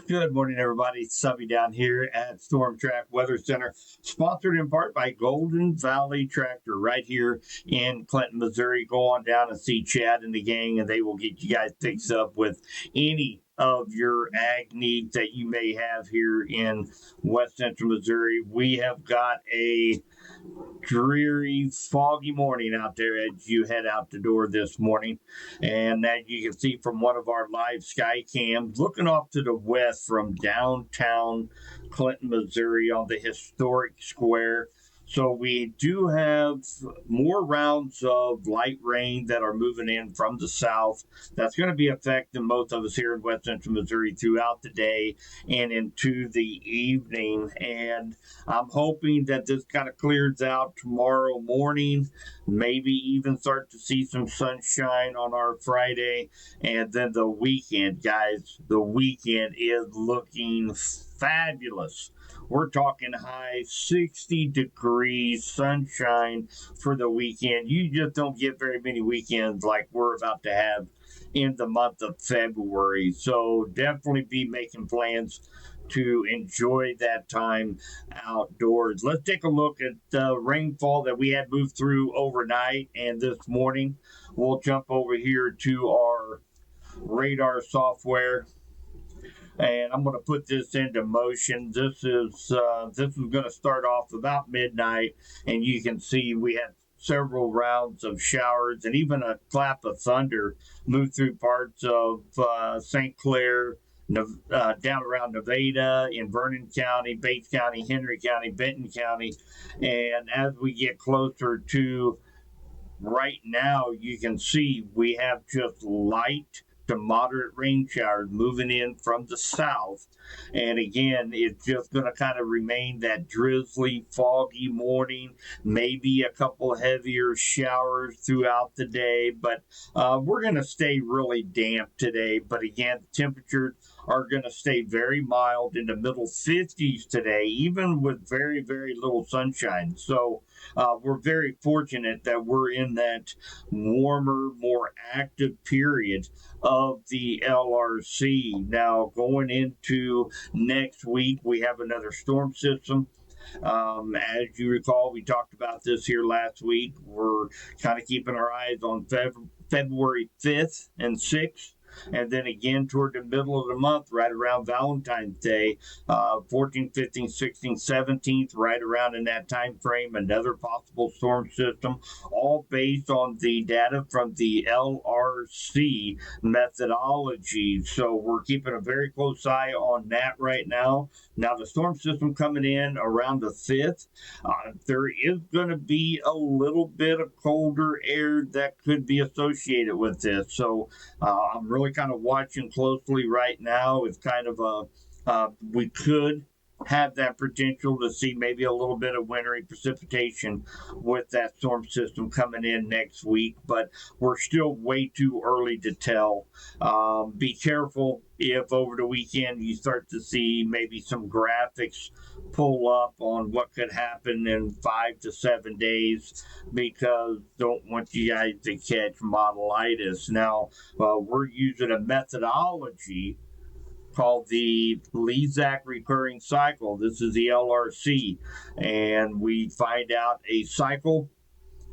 Good morning, everybody. Subby down here at Storm Track Weather Center, sponsored in part by Golden Valley Tractor right here in Clinton, Missouri. Go on down and see Chad and the gang, and they will get you guys fixed up with any of your ag needs that you may have here in West Central Missouri. We have got a dreary, foggy morning out there as you head out the door this morning. And that you can see from one of our live sky cams looking off to the west from downtown Clinton, Missouri on the historic square. So we do have more rounds of light rain that are moving in from the south. That's going to be affecting most of us here in West Central Missouri throughout the day and into the evening. And I'm hoping that this kind of clears out tomorrow morning, maybe even start to see some sunshine on our Friday. And then the weekend, guys, the weekend is looking fabulous. We're talking high 60 degrees sunshine for the weekend. You just don't get very many weekends like we're about to have in the month of February. So definitely be making plans to enjoy that time outdoors. Let's take a look at the rainfall that we had moved through overnight and this morning. We'll jump over here to our radar software, and I'm going to put this into motion. This is going to start off about midnight, and you can see we had several rounds of showers and even a clap of thunder moved through parts of St. Clair, down around Nevada, in Vernon County, Bates County, Henry County, Benton County. And as we get closer to right now, you can see we have just light to moderate rain showers moving in from the south. And again, it's just going to kind of remain that drizzly, foggy morning, maybe a couple heavier showers throughout the day. But we're going to stay really damp today. But again, temperatures are going to stay very mild in the middle 50s today, even with very, very little sunshine. So we're very fortunate that we're in that warmer, more active period of the LRC. Now, going into next week, we have another storm system. As you recall, we talked about this here last week. We're kind of keeping our eyes on February 5th and 6th. And then again toward the middle of the month, right around Valentine's Day, 14th, 15th, 16th, 17th, right around in that time frame, another possible storm system, all based on the data from the LRC methodology. So we're keeping a very close eye on that right now. Now, the storm system coming in around the 5th, there is going to be a little bit of colder air that could be associated with this. So I'm really kind of watching closely right now. It's kind of we could have that potential to see maybe a little bit of wintry precipitation with that storm system coming in next week, but we're still way too early to tell. Be careful if over the weekend you start to see maybe some graphics pull up on what could happen in 5 to 7 days, because don't want you guys to catch modelitis. Now, we're using a methodology called the Lezak recurring cycle. This is the LRC, and we find out a cycle,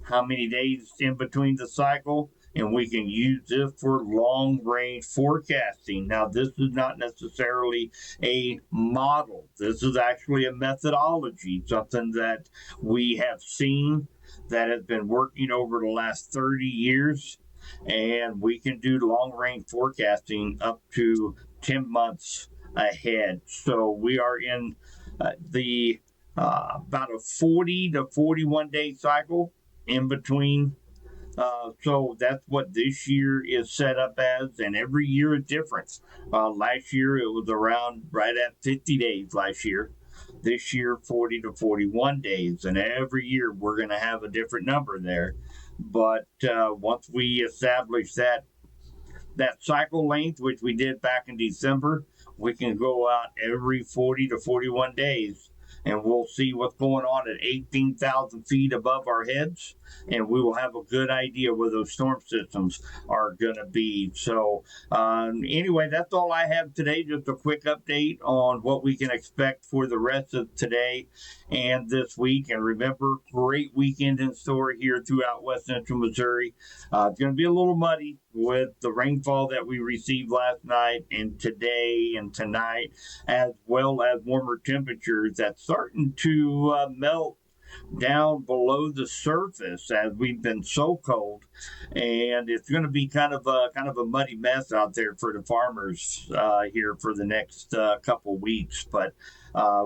how many days in between the cycle, and we can use this for long range forecasting. Now, this is not necessarily a model, this is actually a methodology, something that we have seen that has been working over the last 30 years. And we can do long range forecasting up to 10 months ahead. So we are in the about a 40 to 41 day cycle in between. So that's what this year is set up as, and every year is different. Last year it was around right at 50 days last year. This year, 40 to 41 days, and every year we're going to have a different number there. But once we establish that cycle length, which we did back in December, we can go out every 40 to 41 days, and we'll see what's going on at 18,000 feet above our heads. and we will have a good idea where those storm systems are going to be. So, anyway, that's all I have today. Just a quick update on what we can expect for the rest of today and this week. And remember, great weekend in store here throughout West Central Missouri. It's going to be a little muddy with the rainfall that we received last night and today and tonight, as well as warmer temperatures that's starting to melt down below the surface as we've been so cold, and it's going to be kind of a muddy mess out there for the farmers here for the next couple weeks. But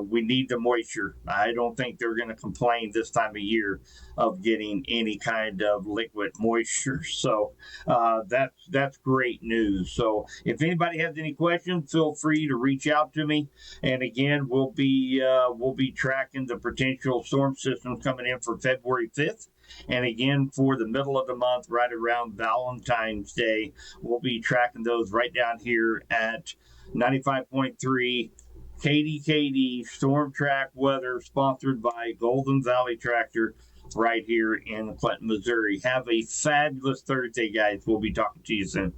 we need the moisture. I don't think they're going to complain this time of year of getting any kind of liquid moisture. So that's great news. So if anybody has any questions, feel free to reach out to me. And again, we'll be tracking the potential storm systems coming in for February 5th. And again, for the middle of the month, right around Valentine's Day, we'll be tracking those right down here at 95.3 KDKD Storm Track Weather, sponsored by Golden Valley Tractor right here in Clinton, Missouri. Have a fabulous Thursday, guys. We'll be talking to you soon.